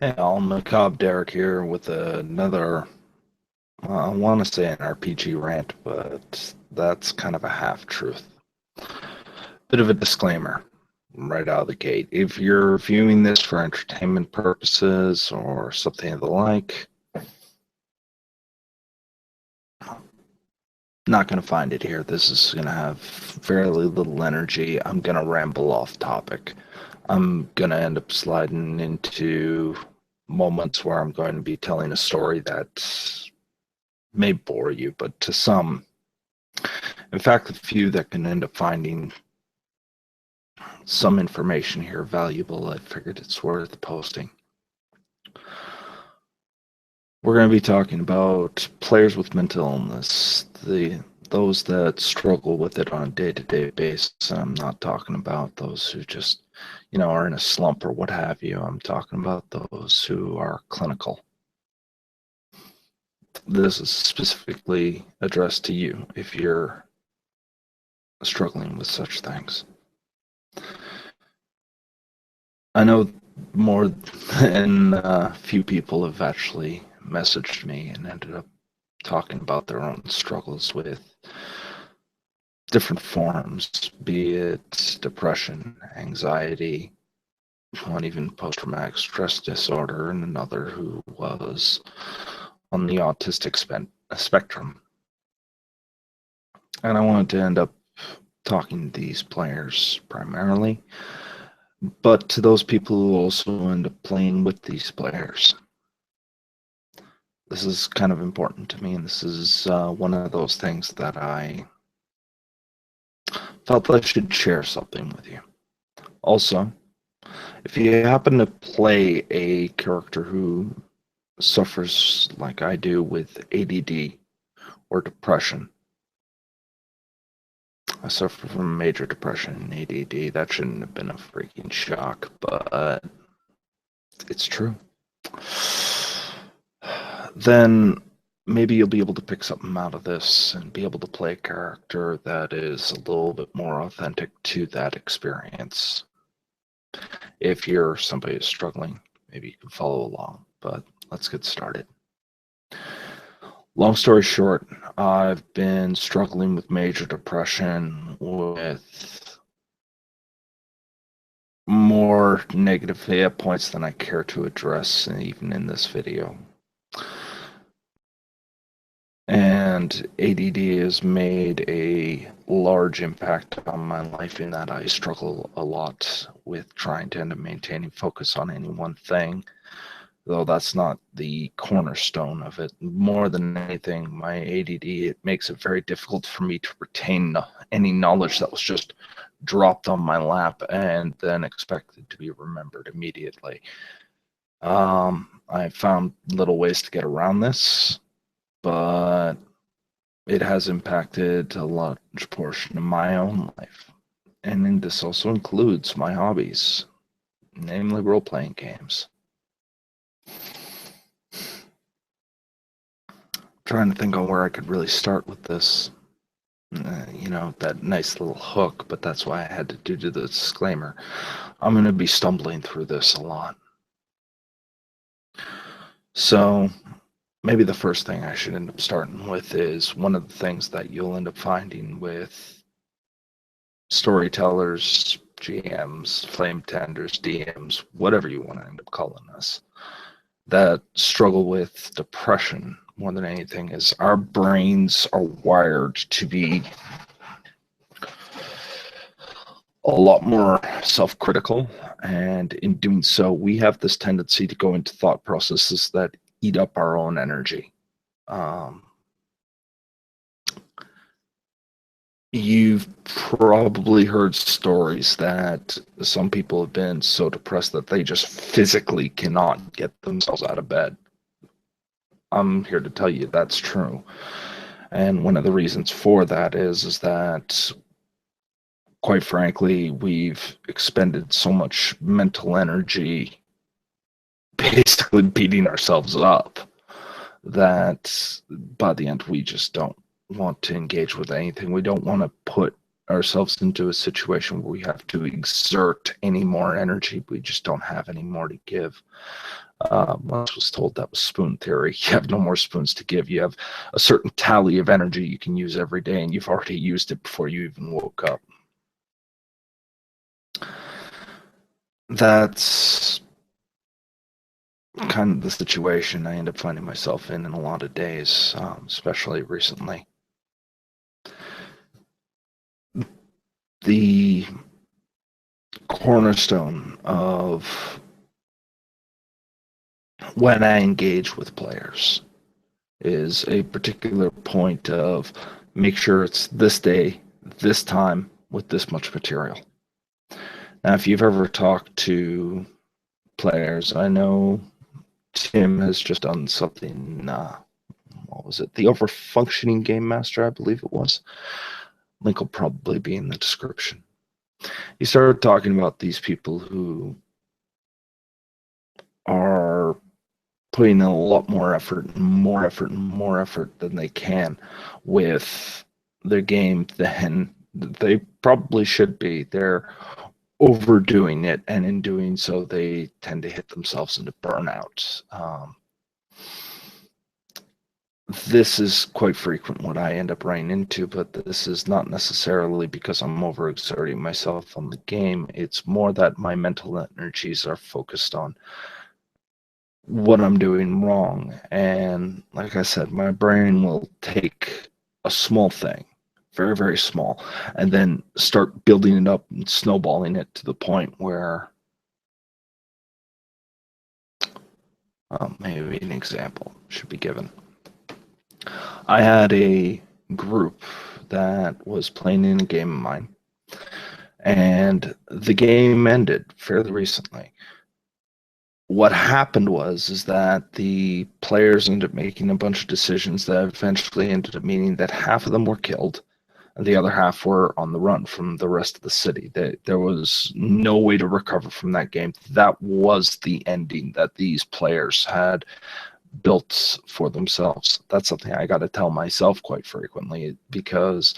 Hey, all, Macabre Derek here with another, I want to say an RPG rant, but that's kind of a half truth. Bit of a disclaimer right out of the gate. If you're viewing this for entertainment purposes or something of the like, not going to find it here. This is going to have fairly little energy. I'm going to ramble off topic. I'm going to end up sliding into moments where I'm going to be telling a story that may bore you, but to some, in fact, the few that can end up finding some information here valuable, I figured it's worth posting. We're going to be talking about players with mental illness, those that struggle with it on a day-to-day basis. I'm not talking about those who just, are in a slump or what have you. I'm talking about those who are clinical. This is specifically addressed to you if you're struggling with such things. I know more than a few people have actually messaged me and ended up talking about their own struggles with different forms, be it depression, anxiety, one even post-traumatic stress disorder, and another who was on the autistic spectrum. And I wanted to end up talking to these players primarily, but to those people who also end up playing with these players. This is kind of important to me, and this is one of those things that I felt I should share something with you. Also, if you happen to play a character who suffers like I do with ADD or depression, I suffer from major depression and ADD. That shouldn't have been a freaking shock, but it's true. Then maybe you'll be able to pick something out of this and be able to play a character that is a little bit more authentic to that experience. If you're somebody who's struggling, maybe you can follow along, but let's get started. Long story short, I've been struggling with major depression with more negative data points than I care to address, even in this video. And ADD has made a large impact on my life in that I struggle a lot with trying to end up maintaining focus on any one thing, though that's not the cornerstone of it. More than anything, my ADD, it makes it very difficult for me to retain any knowledge that was just dropped on my lap and then expected to be remembered immediately. I found little ways to get around this, but it has impacted a large portion of my own life. And this also includes my hobbies, namely role-playing games. Trying to think on where I could really start with this. That nice little hook, but that's why I had to do the disclaimer. I'm going to be stumbling through this a lot. So maybe the first thing I should end up starting with is one of the things that you'll end up finding with storytellers, GMs, flame tenders, DMs, whatever you want to end up calling us, that struggle with depression more than anything is our brains are wired to be a lot more self-critical, and in doing so we have this tendency to go into thought processes that eat up our own energy. You've probably heard stories that some people have been so depressed that they just physically cannot get themselves out of bed. I'm here to tell you that's true. And one of the reasons for that is that, quite frankly, we've expended so much mental energy basically beating ourselves up that by the end we just don't want to engage with anything. We don't want to put ourselves into a situation where we have to exert any more energy. We just don't have any more to give. Once was told that was spoon theory. You have no more spoons to give. You have a certain tally of energy you can use every day, and you've already used it before you even woke up. That's kind of the situation I end up finding myself in a lot of days, especially recently. The cornerstone of when I engage with players is a particular point of make sure it's this day, this time, with this much material. Now, if you've ever talked to players, I know Tim has just done something, what was it? The Overfunctioning Game Master, I believe it was. Link will probably be in the description. He started talking about these people who are putting in a lot more effort and more effort and more effort than they can with their game than they probably should be. They're overdoing it, and in doing so, they tend to hit themselves into burnout. This is quite frequent what I end up running into, but this is not necessarily because I'm overexerting myself on the game. It's more that my mental energies are focused on what I'm doing wrong. And like I said, my brain will take a small thing, very, very small, and then start building it up and snowballing it to the point where maybe an example should be given. I had a group that was playing in a game of mine, and the game ended fairly recently. What happened is that the players ended up making a bunch of decisions that eventually ended up meaning that half of them were killed and the other half were on the run from the rest of the city. There was no way to recover from that game. That was the ending that these players had built for themselves. That's something I got to tell myself quite frequently, because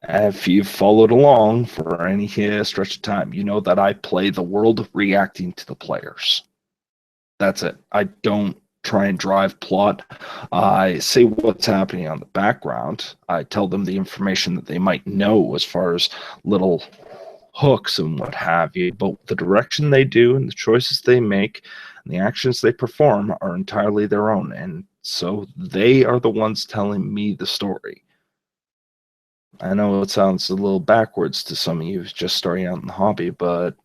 if you've followed along for any stretch of time, you know that I play the world reacting to the players. That's it. I don't try and drive plot. I say what's happening on the background. I tell them the information that they might know as far as little hooks and what have you, but the direction they do and the choices they make and the actions they perform are entirely their own, and so they are the ones telling me the story. I know it sounds a little backwards to some of you just starting out in the hobby, but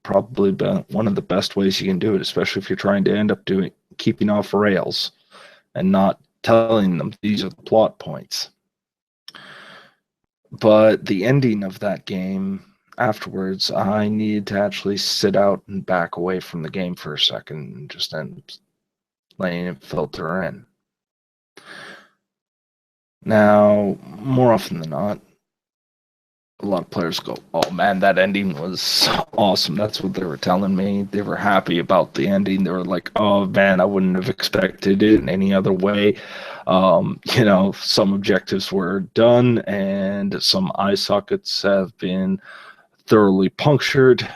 probably one of the best ways you can do it, especially if you're trying to end up keeping off rails and not telling them these are the plot points. But the ending of that game, afterwards, I needed to actually sit out and back away from the game for a second and just end letting it filter in. Now, more often than not, a lot of players go, "Oh man, that ending was awesome." That's what they were telling me. They were happy about the ending. They were like, "Oh man, I wouldn't have expected it in any other way." Some objectives were done and some eye sockets have been thoroughly punctured.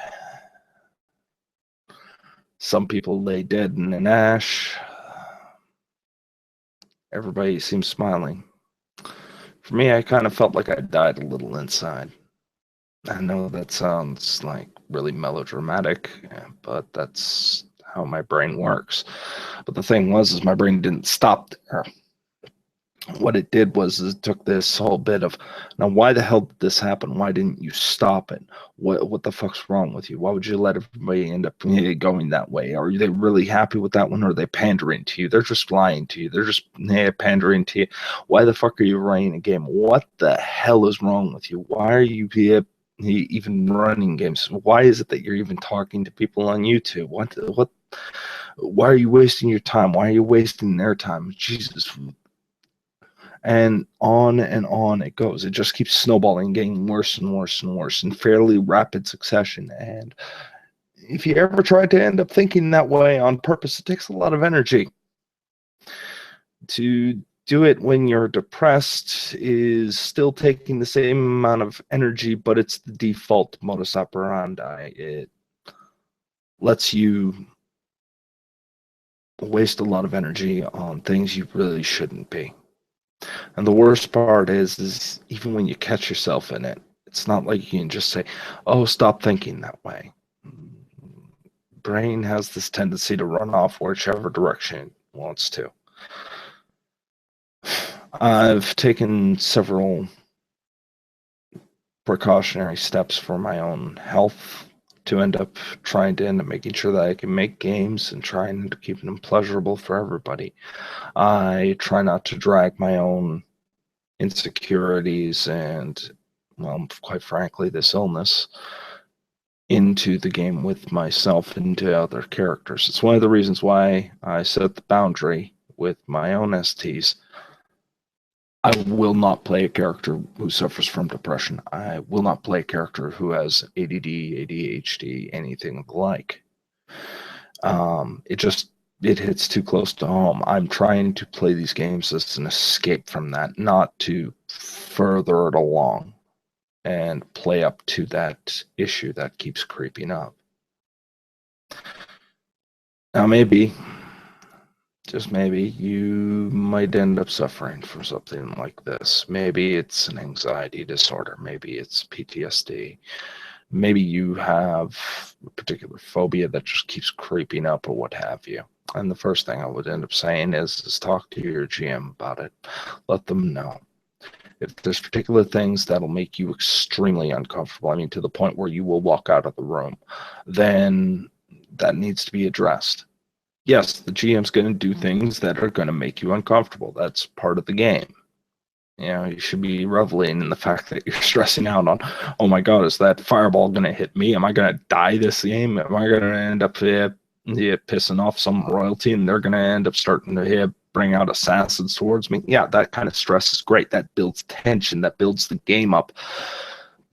Some people lay dead in an ash. Everybody seems smiling. For me, I kind of felt like I died a little inside. I know that sounds like really melodramatic, but that's how my brain works. But the thing is my brain didn't stop there. What it did was it took this whole bit of, now why the hell did this happen? Why didn't you stop it? What the fuck's wrong with you? Why would you let everybody end up going that way? Are they really happy with that one, or are they pandering to you? They're just lying to you. They're just pandering to you. Why the fuck are you running a game? What the hell is wrong with you? Why are you even running games? Why is it that you're even talking to people on YouTube? What? Why are you wasting your time? Why are you wasting their time? Jesus. And on it goes. It just keeps snowballing, getting worse and worse and worse in fairly rapid succession. And if you ever try to end up thinking that way on purpose, it takes a lot of energy to do it when you're depressed is still taking the same amount of energy, but it's the default modus operandi. It lets you waste a lot of energy on things you really shouldn't be. And the worst part is even when you catch yourself in it, it's not like you can just say, "Oh, stop thinking that way." Brain has this tendency to run off whichever direction it wants to. I've taken several precautionary steps for my own health to end up trying to end up making sure that I can make games and trying to keep them pleasurable for everybody. I try not to drag my own insecurities and, well, quite frankly, this illness into the game with myself and to other characters. It's one of the reasons why I set the boundary with my own STs. I will not play a character who suffers from depression. I will not play a character who has ADD, ADHD, anything like. It hits too close to home. I'm trying to play these games as an escape from that, not to further it along and play up to that issue that keeps creeping up. Now, maybe, just maybe, you might end up suffering from something like this. Maybe it's an anxiety disorder. Maybe it's PTSD. Maybe you have a particular phobia that just keeps creeping up or what have you. And the first thing I would end up saying is talk to your GM about it. Let them know. If there's particular things that'll make you extremely uncomfortable, I mean, to the point where you will walk out of the room, then that needs to be addressed. Yes, the GM's going to do things that are going to make you uncomfortable. That's part of the game. You know, you should be reveling in the fact that you're stressing out on, oh my God, is that fireball going to hit me? Am I going to die this game? Am I going to end up pissing off some royalty and they're going to end up starting to bring out assassins towards me? Yeah, that kind of stress is great. That builds tension, that builds the game up.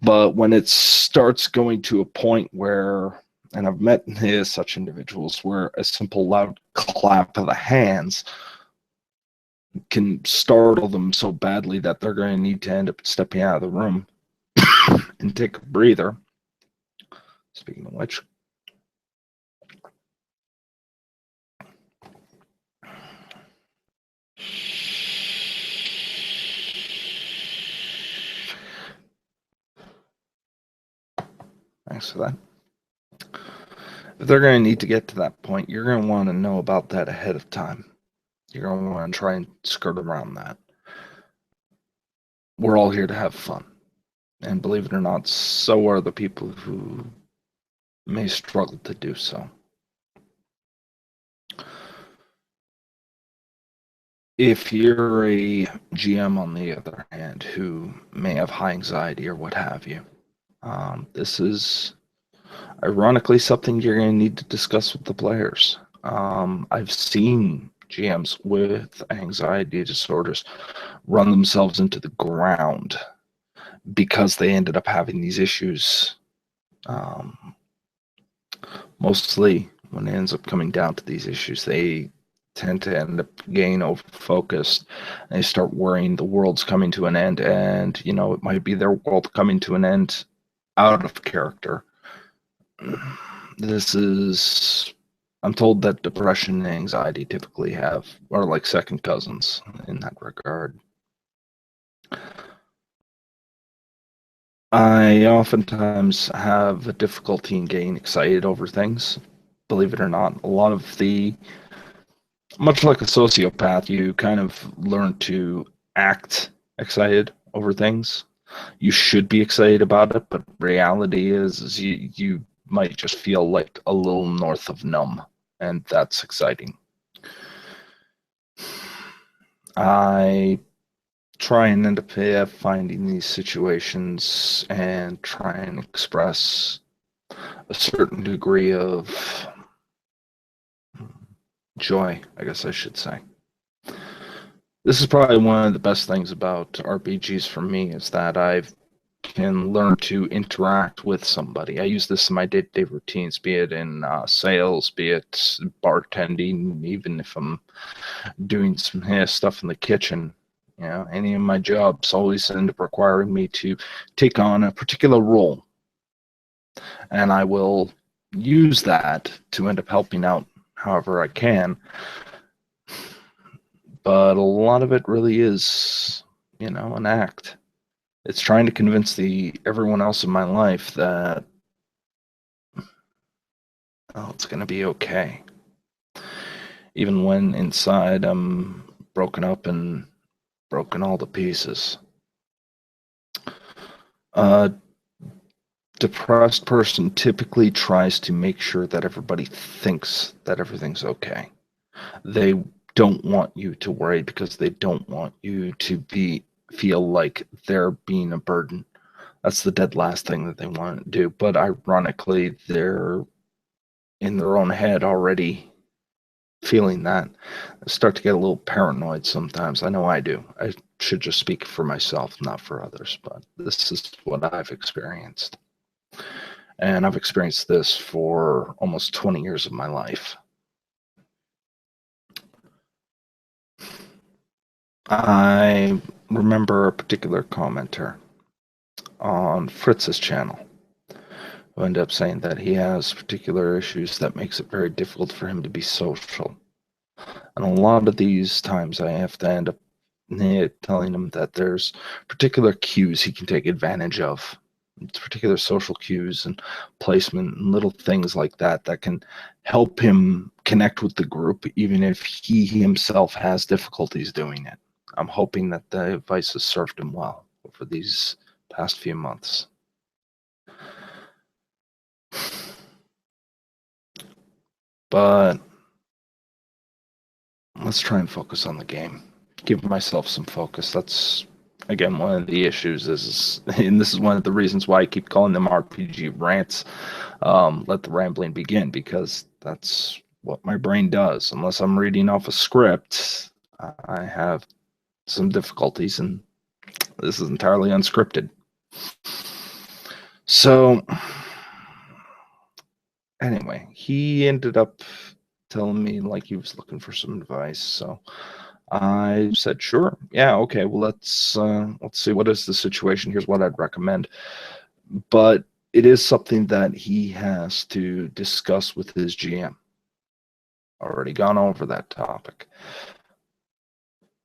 But when it starts going to a point where, and I've met such individuals, where a simple loud clap of the hands can startle them so badly that they're going to need to end up stepping out of the room and take a breather. Speaking of which, thanks for that. If they're going to need to get to that point, you're going to want to know about that ahead of time. You're going to want to try and skirt around that. We're all here to have fun. And believe it or not, so are the people who may struggle to do so. If you're a GM, on the other hand, who may have high anxiety or what have you, this is ironically something you're going to need to discuss with the players. I've seen GMs with anxiety disorders run themselves into the ground because they ended up having these issues. Mostly when it ends up coming down to these issues, they tend to end up getting over focused. They start worrying the world's coming to an end, and you know, it might be their world coming to an end out of character. This is, I'm told that depression and anxiety typically are like second cousins in that regard. I oftentimes have a difficulty in getting excited over things. Believe it or not, much like a sociopath, you kind of learn to act excited over things. You should be excited about it, but reality is you might just feel like a little north of numb, and that's exciting. I try and end up finding these situations and try and express a certain degree of joy, I guess I should say. This is probably one of the best things about RPGs for me, is that I've can learn to interact with somebody. I use this in my day-to-day routines, be it in sales, be it bartending, even if I'm doing some stuff in the kitchen. You know, any of my jobs always end up requiring me to take on a particular role, and I will use that to end up helping out however I can. But a lot of it really is, an act. It's trying to convince everyone else in my life that, oh, it's going to be okay. Even when inside I'm broken up and broken all to pieces. A depressed person typically tries to make sure that everybody thinks that everything's okay. They don't want you to worry because they don't want you to feel like they're being a burden. That's the dead last thing that they want to do. But ironically, they're in their own head already feeling that. I start to get a little paranoid sometimes. I know I do. I should just speak for myself, not for others, but this is what I've experienced. And I've experienced this for almost 20 years of my life. I remember a particular commenter on Fritz's channel who ended up saying that he has particular issues that makes it very difficult for him to be social. And a lot of these times I have to end up telling him that there's particular cues he can take advantage of, particular social cues and placement and little things like that that can help him connect with the group, even if he himself has difficulties doing it. I'm hoping that the advice has served him well over these past few months. But let's try and focus on the game. Give myself some focus. That's, again, one of the issues and this is one of the reasons why I keep calling them RPG rants. Let the rambling begin, because that's what my brain does. Unless I'm reading off a script, I have some difficulties, and this is entirely unscripted. So, anyway, he ended up telling me like he was looking for some advice. So I said, sure, yeah, okay. Well, let's see, what is the situation. Here's what I'd recommend. But it is something that he has to discuss with his GM. Already gone over that topic.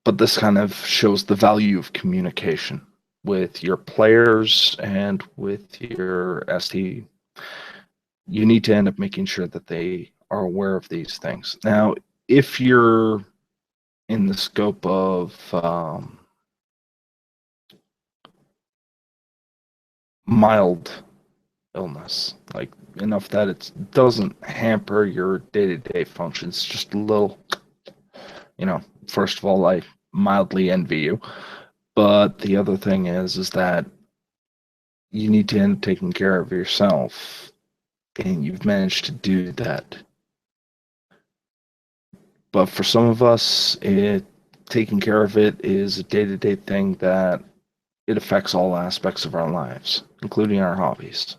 But this kind of shows the value of communication with your players and with your ST. You need to end up making sure that they are aware of these things. Now, if you're in the scope of mild illness, like enough that it doesn't hamper your day-to-day functions, just a little, first of all, I mildly envy you. But the other thing is that you need to end up taking care of yourself, and you've managed to do that. But for some of us, taking care of it is a day-to-day thing that it affects all aspects of our lives, including our hobbies.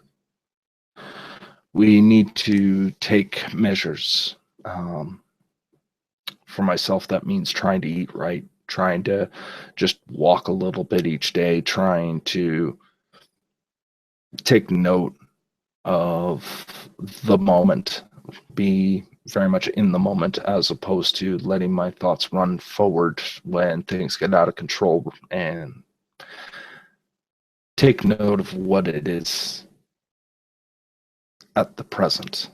We need to take measures. For myself, that means trying to eat right, trying to just walk a little bit each day, trying to take note of the moment, be very much in the moment, as opposed to letting my thoughts run forward when things get out of control, and take note of what it is at the present.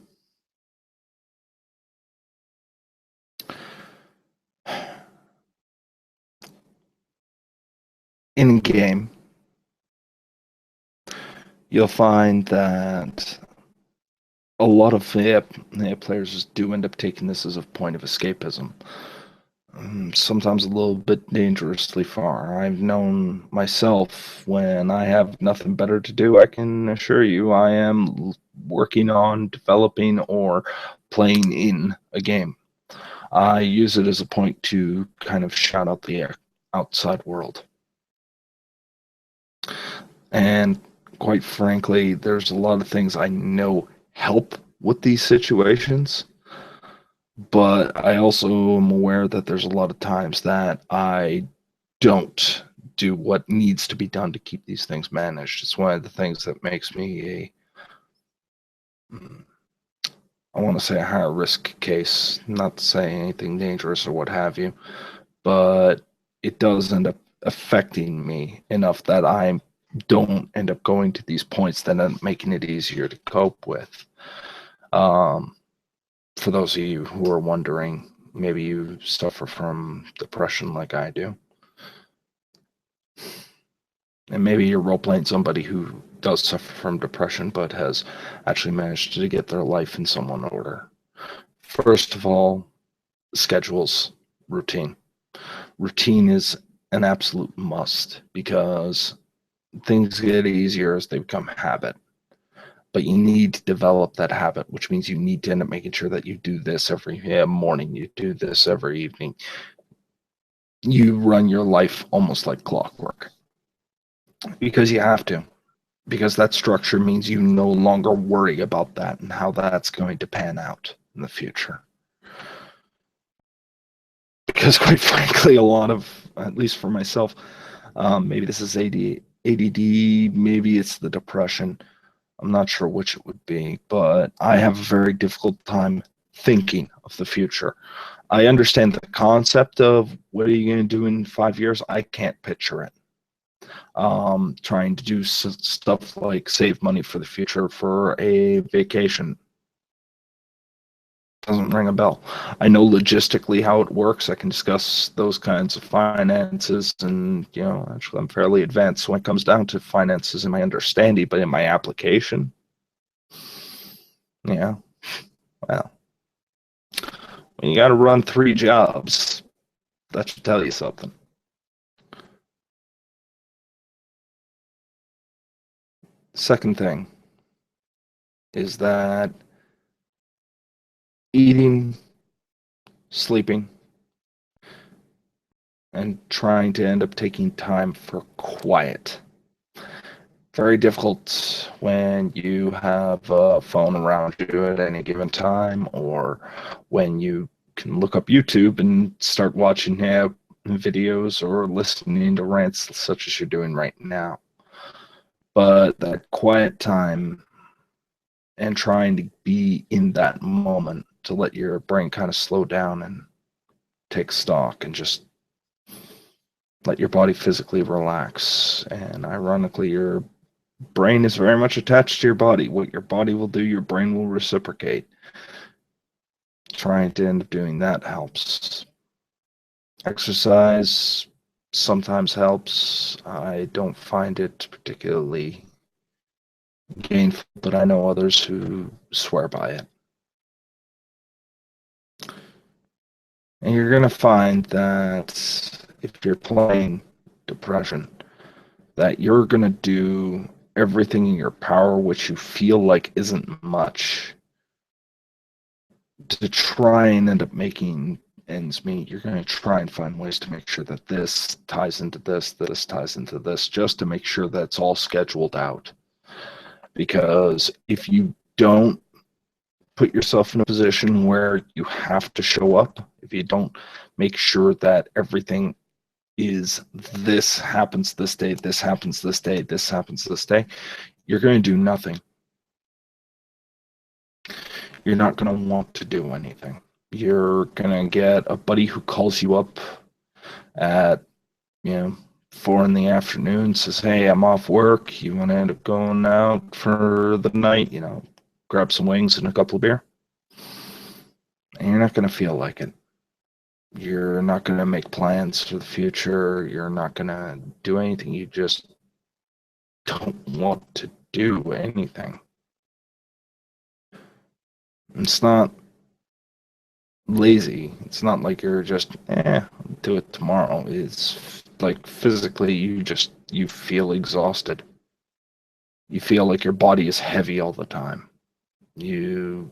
In game, you'll find that a lot of players do end up taking this as a point of escapism. Sometimes a little bit dangerously far. I've known myself, when I have nothing better to do, I can assure you I am working on developing or playing in a game. I use it as a point to kind of shout out the outside world. And quite frankly, there's a lot of things I know help with these situations, but I also am aware that there's a lot of times that I don't do what needs to be done to keep these things managed. It's one of the things that makes me I want to say a higher risk case, not to say anything dangerous or what have you, but it does end up affecting me enough that I don't end up going to these points that end up making it easier to cope with. Um, for those of you who are wondering, maybe you suffer from depression like I do. And maybe you're role playing somebody who does suffer from depression but has actually managed to get their life in some order. First of all, schedules, routine. Routine is an absolute must because things get easier as they become habit. But you need to develop that habit, which means you need to end up making sure that you do this every morning, you do this every evening. You run your life almost like clockwork because you have to. Because that structure means you no longer worry about that and how that's going to pan out in the future. Because quite frankly, a lot of, at least for myself, maybe this is ADD, maybe it's the depression. I'm not sure which it would be, but I have a very difficult time thinking of the future. I understand the concept of what are you going to do in 5 years. I can't picture it. Trying to do stuff like save money for the future for a vacation doesn't ring a bell. I know logistically how it works. I can discuss those kinds of finances, and actually, I'm fairly advanced when it comes down to finances in my understanding, but in my application, yeah, well, when you got to run 3 jobs, that should tell you something. Second thing is that eating, sleeping, and trying to end up taking time for quiet. Very difficult when you have a phone around you at any given time, or when you can look up YouTube and start watching videos or listening to rants such as you're doing right now. But that quiet time and trying to be in that moment to let your brain kind of slow down and take stock and just let your body physically relax. And ironically, your brain is very much attached to your body. What your body will do, your brain will reciprocate. Trying to end up doing that helps. Exercise sometimes helps. I don't find it particularly gainful, but I know others who swear by it. And you're going to find that if you're playing depression, that you're going to do everything in your power, which you feel like isn't much, to try and end up making ends meet. You're going to try and find ways to make sure that this ties into this ties into this, just to make sure that's all scheduled out. Because if you don't put yourself in a position where you have to show up, if you don't make sure that everything is this happens this day, this happens this day, this happens this day, you're going to do nothing. You're not going to want to do anything. You're going to get a buddy who calls you up at, 4 in the afternoon, says, hey, I'm off work. You want to end up going out for the night, grab some wings and a couple of beer? And you're not going to feel like it. You're not going to make plans for the future. You're not going to do anything. You just don't want to do anything. It's not lazy. It's not like you're just, do it tomorrow. It's like physically you feel exhausted. You feel like your body is heavy all the time. You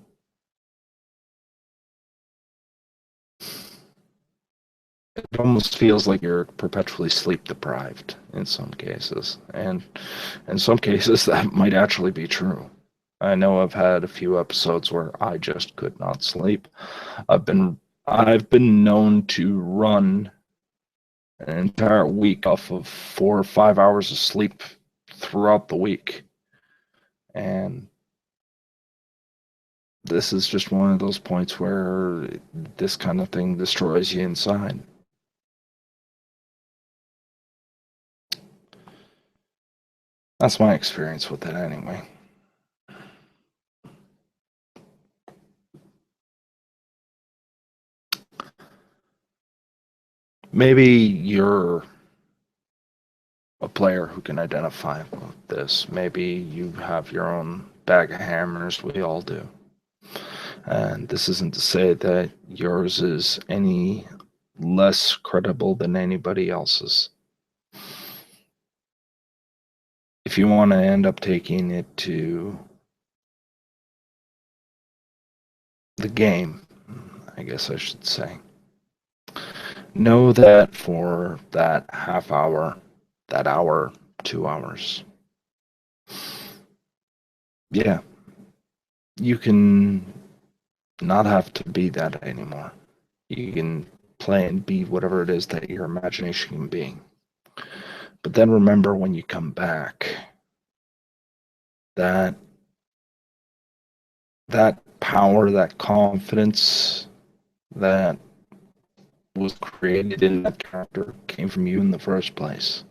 it almost feels like you're perpetually sleep deprived in some cases. And in some cases, that might actually be true. I know I've had a few episodes where I just could not sleep. I've been I've been known to run an entire week off of 4 or 5 hours of sleep throughout the week. And this is just one of those points where this kind of thing destroys you inside. That's my experience with it anyway. Maybe you're a player who can identify with this. Maybe you have your own bag of hammers. We all do. And this isn't to say that yours is any less credible than anybody else's. If you want to end up taking it to the game, I guess I should say, know that for that half hour, that hour, 2 hours, yeah, you can not have to be that anymore. You can play and be whatever it is that your imagination can be. But then remember when you come back that that power, that confidence that was created in that character came from you in the first place.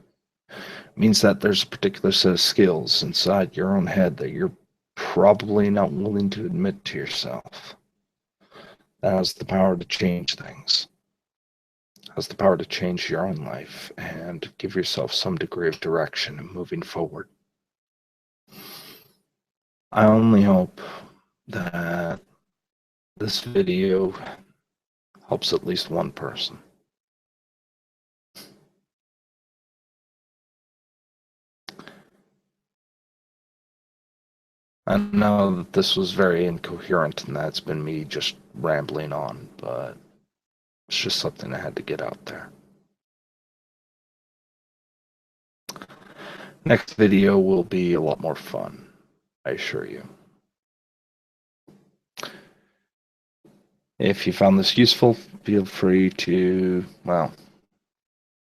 It means that there's a particular set of skills inside your own head that you're probably not willing to admit to yourself. That has the power to change things. Has the power to change your own life and give yourself some degree of direction in moving forward. I only hope that this video helps at least one person. I know that this was very incoherent and that's been me just rambling on, but it's just something I had to get out there. Next video will be a lot more fun, I assure you. If you found this useful, feel free to, well,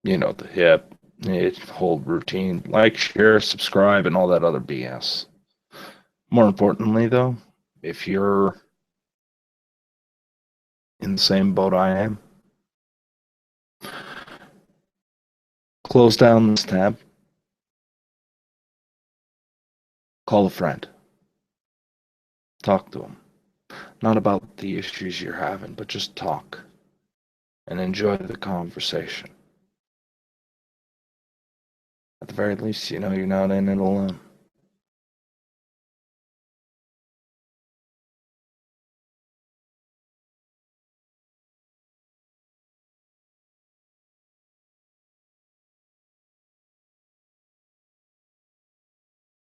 you know the whole routine. Like, share, subscribe, and all that other BS. More importantly, though, if you're in the same boat I am, close down this tab, call a friend, talk to them. Not about the issues you're having, but just talk and enjoy the conversation. At the very least, you know you're not in it alone.